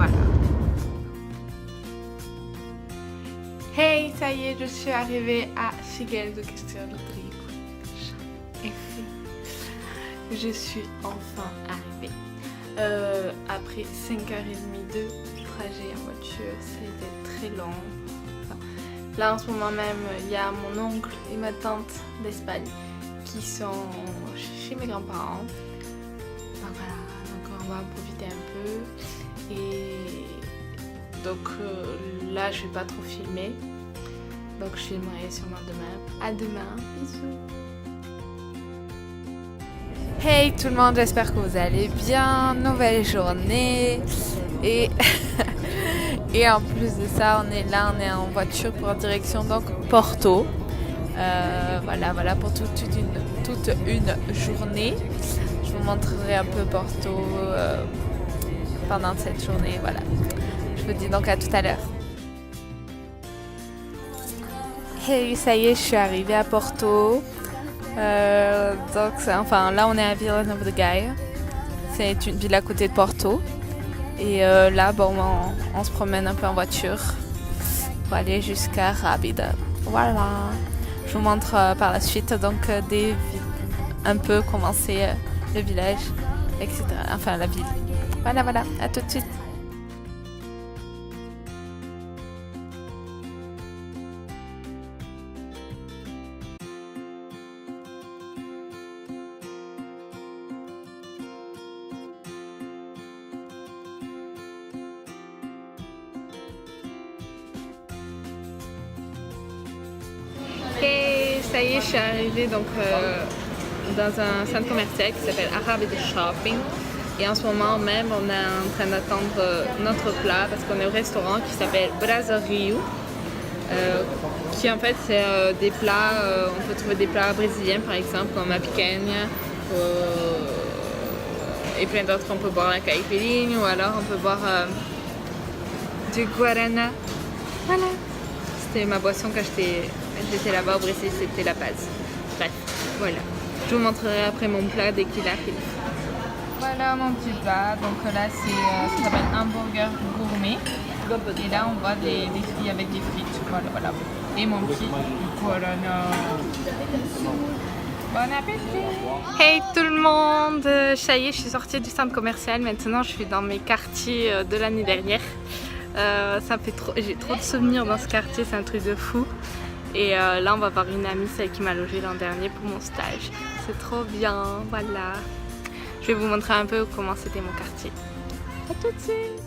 Voilà. Hey, ça y est, je suis arrivée à Figueira do Castelo Rodrigo. Je suis enfin arrivée. Après 5h30 de trajet en voiture, ça a été très long. Enfin, là en ce moment même, il y a mon oncle et ma tante d'Espagne qui sont chez mes grands-parents. Donc voilà, donc on va en profiter un peu. Et donc là, je vais pas trop filmer. Donc je filmerai sûrement demain. À demain, bisous. Hey tout le monde, j'espère que vous allez bien. Nouvelle journée. Et et en plus de ça, on est en voiture pour direction donc Porto. Voilà pour toute une journée. Je vous montrerai un peu Porto pendant cette journée. Voilà. Je vous dis donc à tout à l'heure. Hey, ça y est, je suis arrivée à Porto. Donc, enfin, là, on est à Vila Nova de Gaia. C'est une ville à côté de Porto. Et là, bon, on se promène un peu en voiture pour aller jusqu'à Rábida. Voilà. Je vous montre par la suite donc un peu comment c'est le village, etc. Enfin, la ville. Voilà, à tout de suite. Et ça y est, je suis arrivée donc, dans un centre commercial qui s'appelle Arrábida Shopping. Et en ce moment même, on est en train d'attendre notre plat parce qu'on est au restaurant qui s'appelle Brasa Rio. Qui en fait c'est des plats, on peut trouver des plats brésiliens par exemple comme a picanha et plein d'autres. On peut boire la caipirinha ou alors on peut boire du guarana. Voilà. C'était ma boisson quand j'étais là-bas au Brésil, c'était la base. Bref, voilà. Je vous montrerai après mon plat dès qu'il arrive. Voilà mon petit plat. Donc là, ça s'appelle hamburger gourmet. Et là, on voit des fruits avec des frites. Voilà. Et mon petit guarana. Bon appétit! Hey tout le monde! Ça y est, je suis sortie du centre commercial. Maintenant, je suis dans mes quartiers de l'année dernière. J'ai trop de souvenirs dans ce quartier, c'est un truc de fou. Et là on va voir une amie, celle qui m'a logée l'an dernier pour mon stage. C'est trop bien, voilà. Je vais vous montrer un peu comment c'était mon quartier. À tout de suite.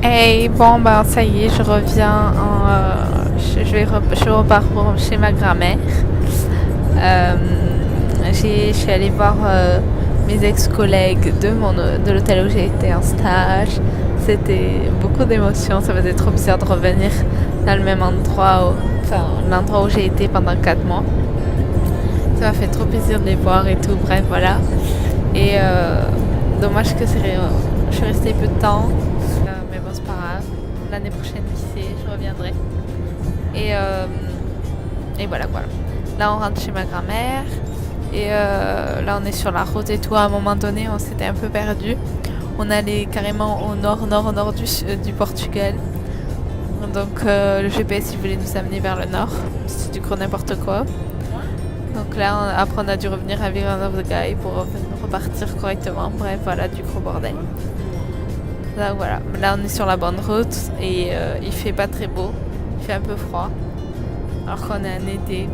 Hey, bon ben ça y est, je reviens je repars chez ma grand-mère. Je suis allée voir mes ex-collègues de l'hôtel où j'ai été en stage. C'était beaucoup d'émotions, ça faisait trop bizarre de revenir dans le même endroit, l'endroit où j'ai été pendant 4 mois. Ça m'a fait trop plaisir de les voir et tout, bref voilà. Et dommage que je suis restée peu de temps. Mais bon, c'est pas grave. L'année prochaine, qui sait, je reviendrai. Et voilà. Là, on rentre chez ma grand-mère. Et là, on est sur la route et tout. À un moment donné, on s'était un peu perdu. On allait carrément au nord du Portugal. Donc, le GPS, il voulait nous amener vers le nord. C'est du gros n'importe quoi. Donc là, après, on a dû revenir à Vila Nova de Gaia pour repartir correctement. Bref, voilà, du gros bordel. Là, voilà. Là, on est sur la bonne route et il fait pas très beau. Il fait un peu froid. Alors qu'on est en été.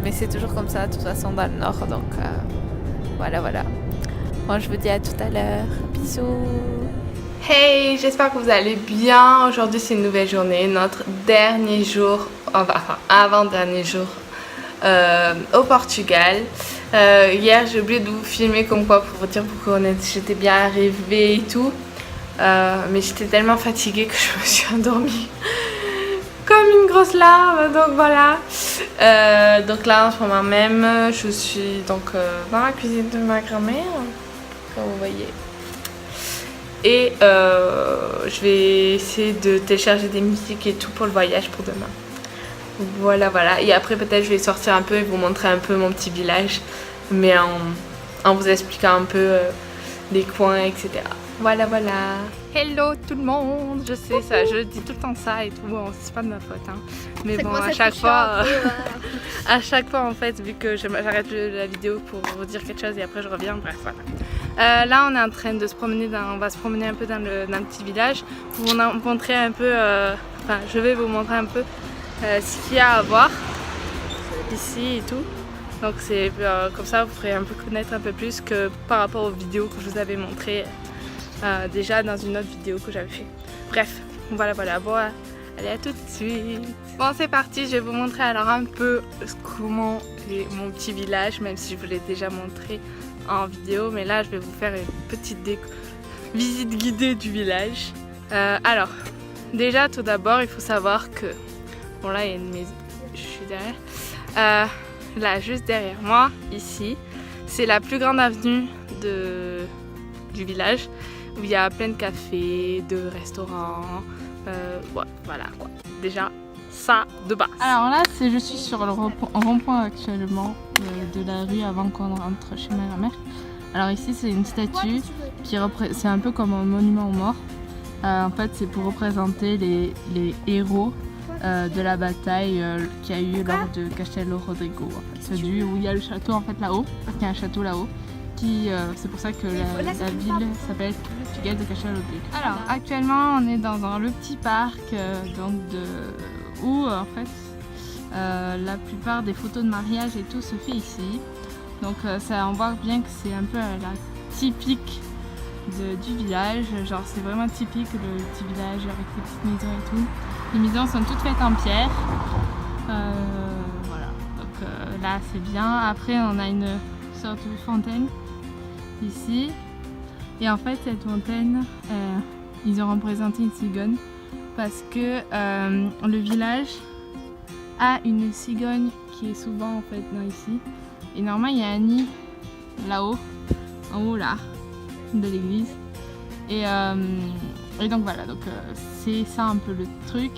Mais c'est toujours comme ça, de toute façon, dans le nord. Donc, voilà. Bon, je vous dis à tout à l'heure. Bisous. Hey, j'espère que vous allez bien. Aujourd'hui, c'est une nouvelle journée. Notre dernier jour, enfin, avant-dernier jour au Portugal. Hier, j'ai oublié de vous filmer comme quoi pour vous dire pourquoi j'étais bien arrivée et tout. Mais j'étais tellement fatiguée que je me suis endormie comme une grosse larve, donc voilà. Donc là en ce moment même je suis donc dans la cuisine de ma grand-mère, comme vous voyez. Et je vais essayer de télécharger des musiques et tout pour le voyage pour demain. Voilà, voilà. Et après peut-être je vais sortir un peu et vous montrer un peu mon petit village, mais en vous expliquant un peu les coins, etc. Voilà, voilà. Hello tout le monde. Je sais ça, je dis tout le temps ça et tout. Bon, c'est pas de ma faute, hein. Mais bon, à chaque fois, à chaque fois en fait, vu que j'arrête la vidéo pour vous dire quelque chose et après je reviens, bref, voilà. Là, on est en train de se promener, on va se promener un peu dans le petit village pour vous montrer un peu. Enfin, je vais vous montrer un peu ce qu'il y a à voir ici et tout. Donc c'est comme ça vous pourrez un peu connaître un peu plus que par rapport aux vidéos que je vous avais montrées déjà dans une autre vidéo que j'avais fait. Bref, voilà, voilà, bon, allez, à tout de suite. Bon, c'est parti, je vais vous montrer alors un peu comment est mon petit village, même si je vous l'ai déjà montré en vidéo, mais là je vais vous faire une petite visite guidée du village. Alors, déjà tout d'abord il faut savoir que, bon là il y a une maison, je suis derrière, là juste derrière moi, ici, c'est la plus grande avenue du village où il y a plein de cafés, de restaurants, ouais, voilà quoi, déjà ça de base. Alors là je suis sur le rond-point actuellement de la rue avant qu'on rentre chez ma mère. Alors ici c'est une statue qui c'est un peu comme un monument aux morts. En fait c'est pour représenter les héros de la bataille qu'il y a eu lors de Castelo Rodrigo. En fait. Celui où il y a le château en fait là-haut, parce qu'il y a un château là-haut. C'est pour ça que la ville s'appelle Portugal de Castelo Rodrigo. Alors actuellement on est dans le petit parc où en fait la plupart des photos de mariage et tout se fait ici. Donc ça on voit bien que c'est un peu la typique du village, genre c'est vraiment typique le petit village avec les petites maisons et tout. Les maisons sont toutes faites en pierre, voilà, donc là c'est bien. Après on a une sorte de fontaine ici, et en fait cette fontaine, ils ont représenté une cigogne parce que le village a une cigogne qui est souvent en fait ici, et normalement il y a un nid là-haut, en haut là, de l'église, et donc voilà, donc c'est ça un peu le truc.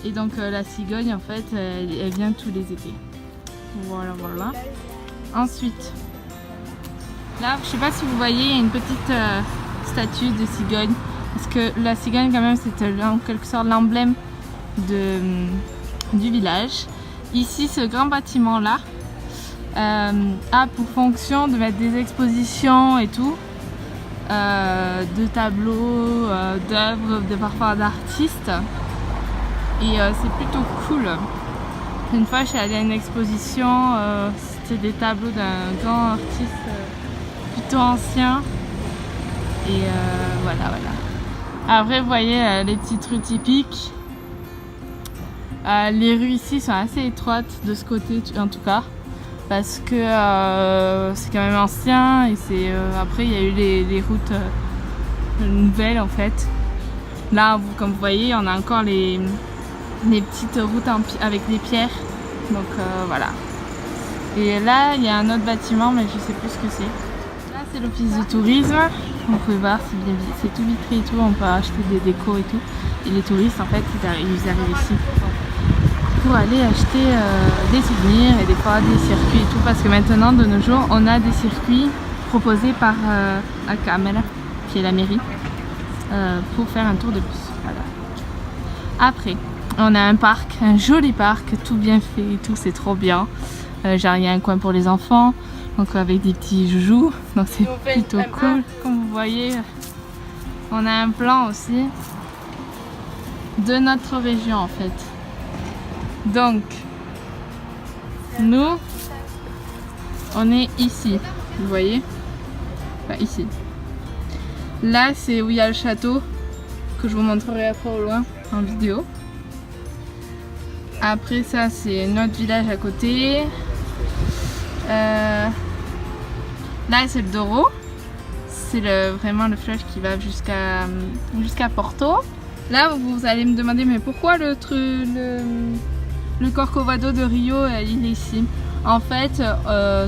Et donc la cigogne en fait elle vient tous les étés. Voilà, voilà. Ensuite là je sais pas si vous voyez, il y a une petite statue de cigogne, parce que la cigogne quand même c'est en quelque sorte l'emblème du village. Ici ce grand bâtiment là a pour fonction de mettre des expositions et tout, de tableaux, d'œuvres, de parfois d'artistes, et c'est plutôt cool. Une fois je suis allée à une exposition, c'était des tableaux d'un grand artiste plutôt ancien, et voilà, voilà. Après vous voyez les petites rues typiques, les rues ici sont assez étroites de ce côté en tout cas, parce que c'est quand même ancien, et c'est après il y a eu les routes nouvelles en fait. Là comme vous voyez on a encore les petites routes avec des pierres, donc voilà. Et là il y a un autre bâtiment mais je sais plus ce que c'est. Là c'est l'office du tourisme, vous pouvez voir c'est tout vitré et tout, on peut acheter des décos et tout, et les touristes en fait ils arrivent ici pour aller acheter des souvenirs et des fois des circuits et tout, parce que maintenant de nos jours on a des circuits proposés par Acamela, qui est la mairie, pour faire un tour de bus. Voilà. Après on a un parc, un joli parc, tout bien fait et tout, c'est trop bien. Genre il y a un coin pour les enfants, donc avec des petits joujoux, donc c'est plutôt cool. Comme vous voyez, on a un plan aussi de notre région en fait. Donc, nous, on est ici, vous voyez, enfin ici. Là, c'est où il y a le château, que je vous montrerai après au loin en vidéo. Après ça, c'est notre village à côté. Là, c'est le Douro. C'est vraiment le fleuve qui va jusqu'à Porto. Là, vous allez me demander, mais pourquoi le Corcovado de Rio, il est ici? En fait,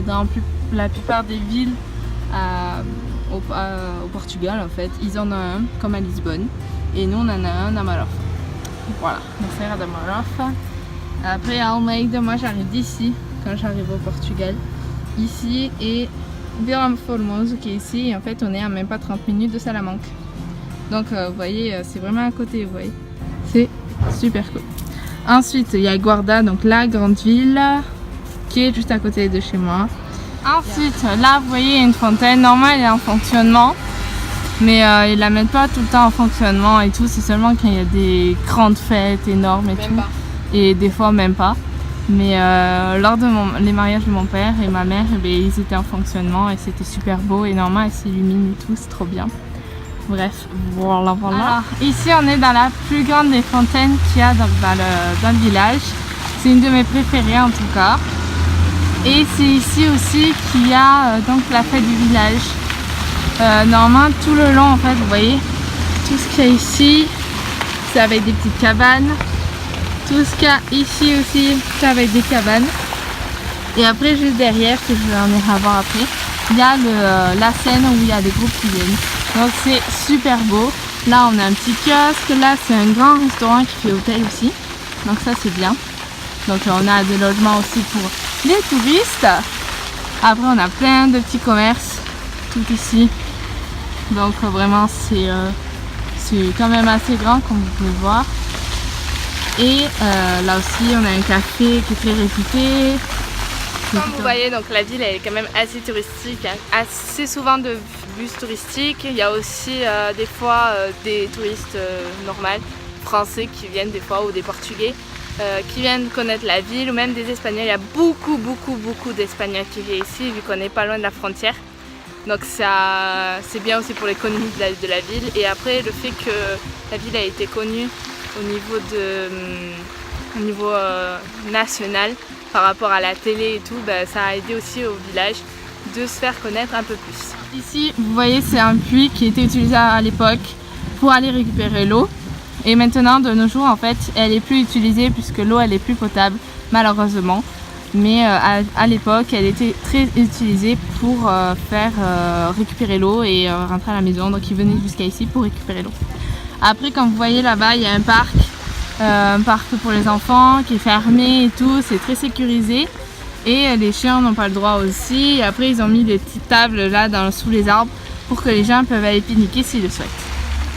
dans la plupart des villes au Portugal en fait. Ils en ont un comme à Lisbonne et nous on en a un à Mallorca. Voilà, donc ça ira de Mallorca. Après à Almeida, moi j'arrive d'ici quand j'arrive au Portugal. Ici et Vila Formoso qui est ici et en fait on est à même pas 30 minutes de Salamanque. Donc vous voyez c'est vraiment à côté, vous voyez. C'est super cool. Ensuite il y a Guarda, donc la grande ville qui est juste à côté de chez moi. Ensuite là vous voyez il y a une fontaine, normalement elle est en fonctionnement. Mais ils la mettent pas tout le temps en fonctionnement et tout, c'est seulement quand il y a des grandes fêtes énormes et même tout. Pas. Et des fois même pas. Mais lors de les mariages de mon père et ma mère, eh bien, ils étaient en fonctionnement et c'était super beau et normalement elle s'illumine et tout, c'est trop bien. Bref, voilà. Alors, ici on est dans la plus grande des fontaines qu'il y a dans le village. C'est une de mes préférées en tout cas. Et c'est ici aussi qu'il y a donc la fête du village. Normalement tout le long en fait, vous voyez, tout ce qu'il y a ici, c'est avec des petites cabanes. Tout ce qu'il y a ici aussi, c'est avec des cabanes. Et après juste derrière, que je vais en venir à voir après, il y a la scène où il y a des groupes qui viennent. Donc c'est super beau. Là on a un petit kiosque, là c'est un grand restaurant qui fait hôtel aussi. Donc ça c'est bien. Donc on a des logements aussi pour les touristes. Après on a plein de petits commerces tout ici. Donc vraiment c'est quand même assez grand comme vous pouvez voir. Et là aussi on a un café qui est très réputé. Comme vous voyez, donc la ville elle est quand même assez touristique, hein. Assez souvent de bus touristiques. Il y a aussi des fois des touristes normaux, français qui viennent des fois ou des portugais qui viennent connaître la ville ou même des espagnols. Il y a beaucoup d'espagnols qui viennent ici vu qu'on n'est pas loin de la frontière. Donc c'est bien aussi pour l'économie de la ville. Et après le fait que la ville a été connue au niveau national par rapport à la télé et tout, ça a aidé aussi au village de se faire connaître un peu plus. Ici vous voyez c'est un puits qui était utilisé à l'époque pour aller récupérer l'eau et maintenant de nos jours en fait elle est plus utilisée puisque l'eau elle est plus potable malheureusement. Mais à l'époque elle était très utilisée pour faire récupérer l'eau et rentrer à la maison, donc ils venaient jusqu'à ici pour récupérer l'eau. Après comme vous voyez là-bas il y a un parc pour les enfants qui est fermé et tout, c'est très sécurisé et les chiens n'ont pas le droit aussi. Et après ils ont mis des petites tables là sous les arbres pour que les gens peuvent aller pique-niquer s'ils le souhaitent.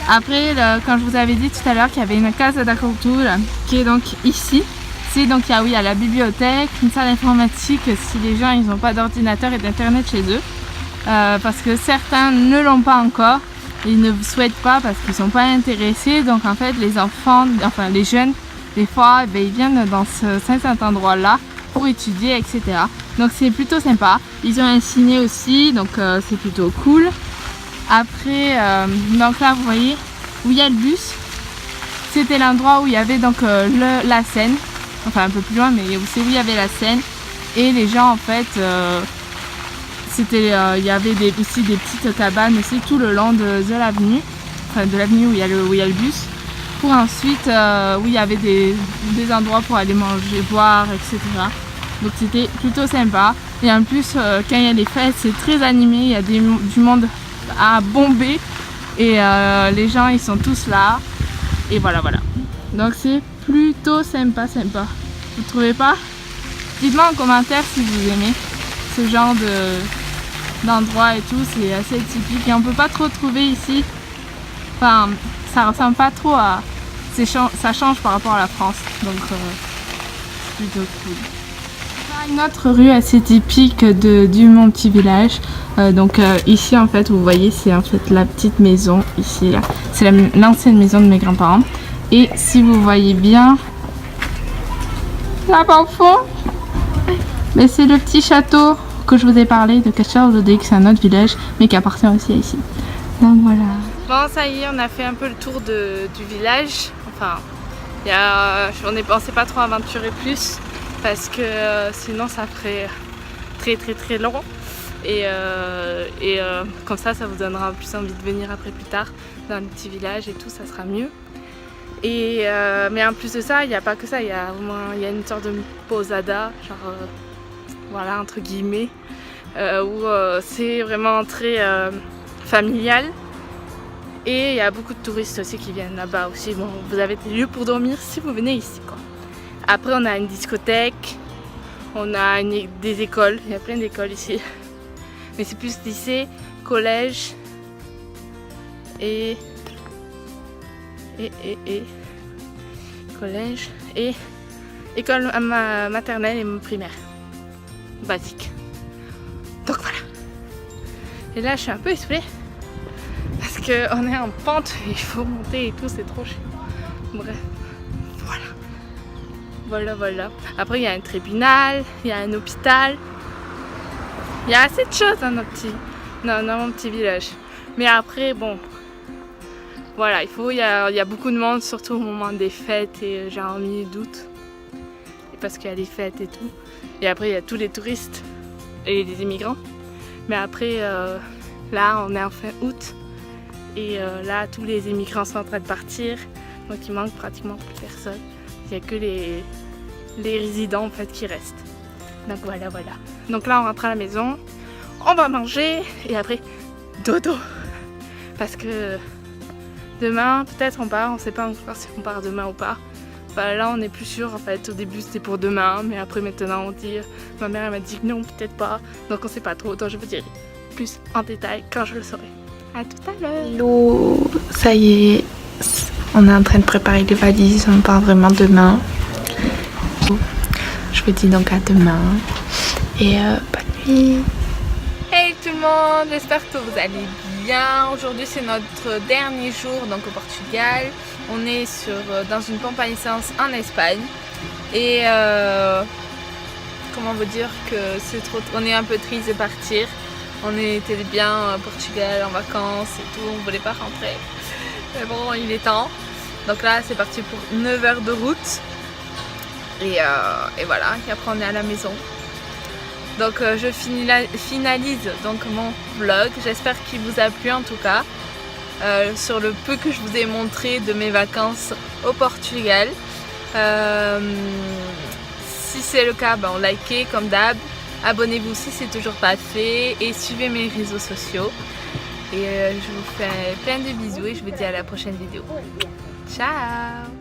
Après quand je vous avais dit tout à l'heure qu'il y avait une casa da cultura qui est donc ici. C'est donc il y a la bibliothèque, une salle informatique si les gens ils n'ont pas d'ordinateur et d'internet chez eux. Parce que certains ne l'ont pas encore, ils ne souhaitent pas parce qu'ils ne sont pas intéressés. Donc en fait les enfants, enfin les jeunes, des fois ils viennent dans cet endroit là pour étudier etc. Donc c'est plutôt sympa. Ils ont un ciné aussi, donc c'est plutôt cool. Après, donc là vous voyez où il y a le bus, c'était l'endroit où il y avait donc la Seine. Enfin un peu plus loin, mais c'est où il y avait la Seine et les gens en fait il y avait aussi des petites cabanes aussi tout le long de l'avenue, enfin de l'avenue où il y a le bus, pour ensuite où il y avait des endroits pour aller manger, boire, etc. Donc c'était plutôt sympa et en plus quand il y a les fêtes c'est très animé, il y a du monde à bomber et les gens ils sont tous là et voilà. Donc c'est plutôt sympa. Vous trouvez pas? Dites-moi en commentaire si vous aimez ce genre d'endroit et tout, c'est assez typique et on peut pas trop trouver ici. Enfin, ça ressemble pas trop à... ça change par rapport à la France, donc c'est plutôt cool. Une autre rue assez typique du mon petit village. Ici en fait vous voyez c'est en fait la petite maison ici là. C'est l'ancienne maison de mes grands-parents. Et si vous voyez bien là-bas au fond, mais c'est le petit château que je vous ai parlé de Castelo-Lodeix, c'est un autre village mais qui appartient aussi à ici. Donc voilà. Bon ça y est, on a fait un peu le tour du village. Enfin, on s'est pas trop aventuré plus parce que sinon ça ferait très long. Et comme ça vous donnera plus envie de venir après plus tard dans le petit village et tout, ça sera mieux. Mais en plus de ça, il n'y a pas que ça, il y a une sorte de posada, genre voilà entre guillemets, où c'est vraiment très familial. Et il y a beaucoup de touristes aussi qui viennent là-bas aussi. Bon, vous avez des lieux pour dormir si vous venez ici, quoi. Après, on a une discothèque, on a des écoles. Il y a plein d'écoles ici. Mais c'est plus lycée, collège et collège et école maternelle et primaire. Basique. Donc voilà. Et là, je suis un peu essoufflée. Parce qu'on est en pente, il faut monter et tout, c'est trop chiant. Bref, voilà. Après, il y a un tribunal, il y a un hôpital. Il y a assez de choses dans mon petit village. Mais après, bon, voilà, il y a beaucoup de monde, surtout au moment des fêtes et genre en milieu d'août. Parce qu'il y a les fêtes et tout. Et après, il y a tous les touristes et les immigrants. Mais après, là, on est en fin août. Et là, tous les immigrants sont en train de partir, donc il manque pratiquement plus personne. Il n'y a que les résidents en fait qui restent. Donc voilà. Donc là, on rentre à la maison, on va manger et après, dodo. Parce que demain, peut-être on part, on ne sait pas encore si on part demain ou pas. Bah, là, on n'est plus sûr en fait. Au début, c'était pour demain, mais après, maintenant, on dit, ma mère elle m'a dit que non, peut-être pas. Donc on ne sait pas trop. Donc je vous dirai plus en détail quand je le saurai. À tout à l'heure. Hello, ça y est, on est en train de préparer les valises, on part vraiment demain. Je vous dis donc à demain et bonne nuit. Hey tout le monde, j'espère que vous allez bien. Aujourd'hui c'est notre dernier jour donc au Portugal. On est dans une pompe à essence en Espagne et comment vous dire que on est un peu triste de partir. On était bien au Portugal en vacances et tout, on voulait pas rentrer. Mais bon, il est temps. Donc là, c'est parti pour 9 heures de route. Et voilà, et après on est à la maison. Donc je finalise donc mon vlog. J'espère qu'il vous a plu en tout cas. Sur le peu que je vous ai montré de mes vacances au Portugal. Si c'est le cas, likez comme d'hab. Abonnez-vous si c'est toujours pas fait et suivez mes réseaux sociaux. Et je vous fais plein de bisous et je vous dis à la prochaine vidéo. Ciao!